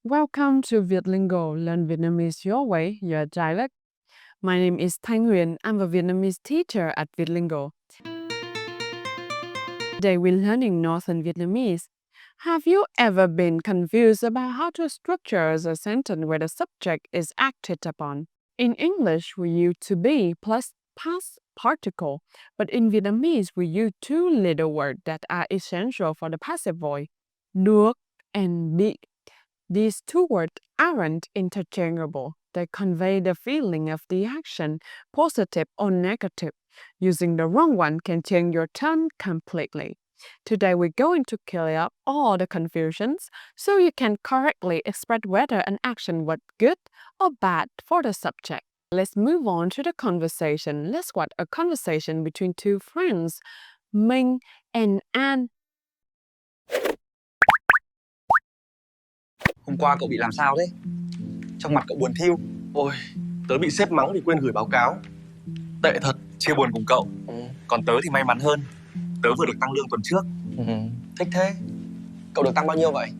Welcome to Vietlingo, learn Vietnamese your way, your dialect. My name is Thanh Huyền. I'm a Vietnamese teacher at Vietlingo. Today we're learning Northern Vietnamese. Have you ever been confused about how to structure a sentence where the subject is acted upon? In English, we use to be plus past particle, but in Vietnamese, we use two little words that are essential for the passive voice, được and bị. These two words aren't interchangeable. They convey the feeling of the action, positive or negative. Using the wrong one can change your tone completely. Today we're going to clear up all the confusions so you can correctly express whether an action was good or bad for the subject. Let's move on to the conversation. Let's watch a conversation between two friends, Minh and An. Hôm qua cậu bị làm sao thế? Trong mặt cậu buồn thiu. Ôi, tớ bị sếp mắng vì quên gửi báo cáo. Tệ thật, chia buồn cùng cậu. Còn tớ thì may mắn hơn. Tớ vừa được tăng lương tuần trước. Thích thế. Cậu được tăng bao nhiêu vậy?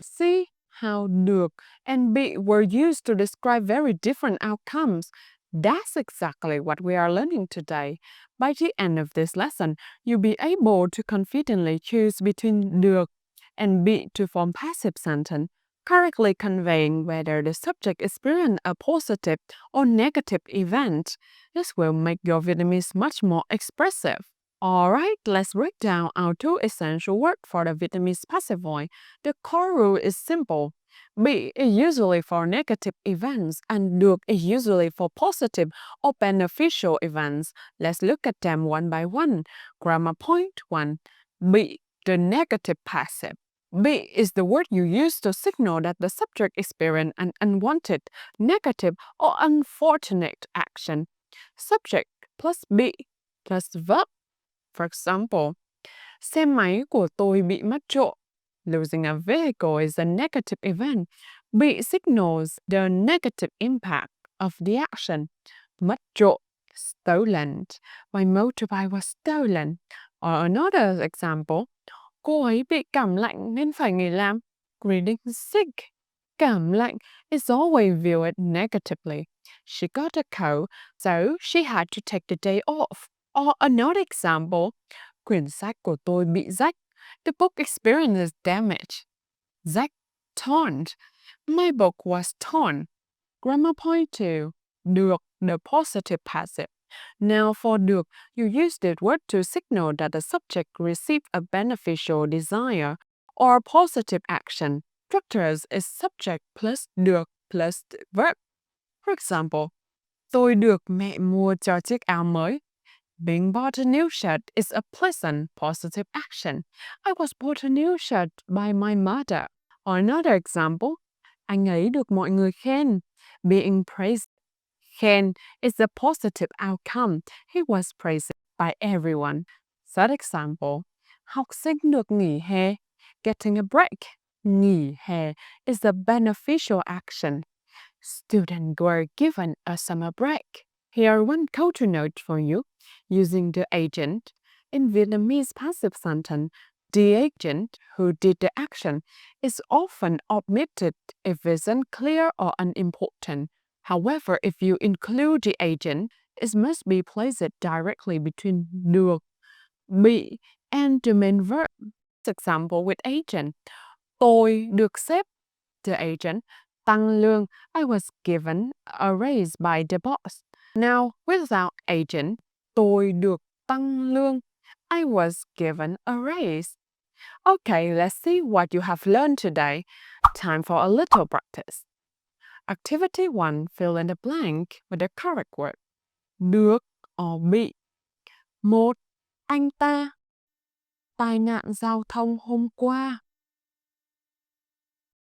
See how được and bị were used to describe very different outcomes. That's exactly what we are learning today. By the end of this lesson, you'll be able to confidently choose between được and bị to form passive sentence, correctly conveying whether the subject experienced a positive or negative event. This will make your Vietnamese much more expressive. Alright, let's break down our two essential words for the Vietnamese passive voice. The core rule is simple. Bị is usually for negative events and được is usually for positive or beneficial events. Let's look at them one by one. Grammar point 1. Bị, the negative passive. Bị is the word you use to signal that the subject experienced an unwanted, negative, or unfortunate action. Subject plus bị plus verb. For example, xe máy của tôi bị mất trộm. Losing a vehicle is a negative event. Bị signals the negative impact of the action. Mất trộm, stolen. My motorbike was stolen. Or another example, cô ấy bị cảm lạnh nên phải nghỉ làm. Getting sick. Cảm lạnh is always viewed negatively. She got a cold, so she had to take the day off. Or another example, quyển sách của tôi bị rách. The book experiences damage. Rách, torn. My book was torn. Grammar point 2. Được, the positive passive. Now for được, you use the word to signal that the subject received a beneficial desire or positive action. Structures is subject plus được plus verb. For example, tôi được mẹ mua cho chiếc áo mới. Being bought a new shirt is a pleasant, positive action. I was bought a new shirt by my mother. Or another example, anh ấy được mọi người khen. Being praised. Khen is a positive outcome. He was praised by everyone. Third example, học sinh được nghỉ hè. Getting a break. Nghỉ hè is a beneficial action. Students were given a summer break. Here one culture note for you. Using the agent. In Vietnamese passive sentence, the agent who did the action is often omitted if it's unclear or unimportant. However, if you include the agent, it must be placed directly between được, bị, and the main verb. Example with agent. Tôi được sếp, the agent, tăng lương. I was given a raise by the boss. Now, without agent, tôi được tăng lương. I was given a raise. Okay, let's see what you have learned today. Time for a little practice. Activity 1. Fill in the blank with the correct word. Được or bị. 1. Anh ta. Tai nạn giao thông hôm qua.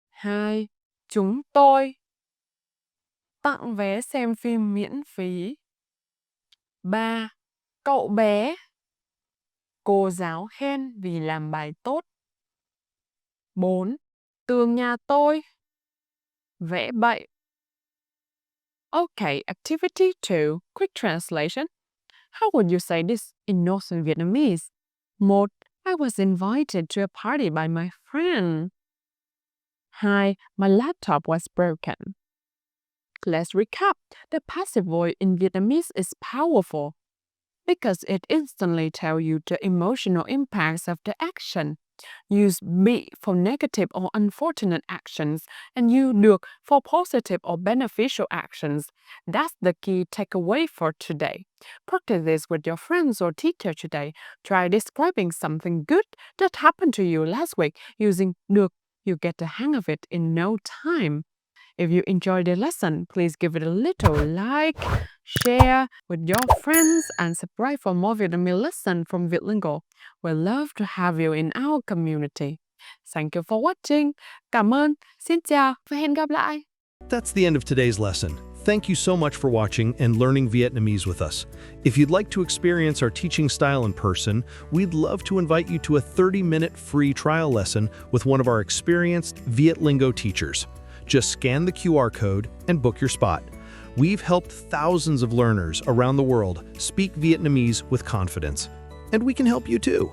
2. Chúng tôi. Tặng vé xem phim miễn phí. 3. Cậu bé. Cô giáo khen vì làm bài tốt. 4. Tường nhà tôi. Vẽ bậy. Okay, activity 2. Quick translation. How would you say this in Northern Vietnamese? 1. I was invited to a party by my friend. 2. My laptop was broken. Let's recap. The passive voice in Vietnamese is powerful because it instantly tells you the emotional impacts of the action. Use bị for negative or unfortunate actions and use được for positive or beneficial actions. That's the key takeaway for today. Practice this with your friends or teacher today. Try describing something good that happened to you last week using được. You get the hang of it in no time. If you enjoyed the lesson, please give it a little like, share with your friends, and subscribe for more Vietnamese lessons from Vietlingo. We'd love to have you in our community. Thank you for watching. Cảm ơn, xin chào và hẹn gặp lại. That's the end of today's lesson. Thank you so much for watching and learning Vietnamese with us. If you'd like to experience our teaching style in person, we'd love to invite you to a 30-minute free trial lesson with one of our experienced Vietlingo teachers. Just scan the QR code and book your spot. We've helped thousands of learners around the world speak Vietnamese with confidence, and we can help you too.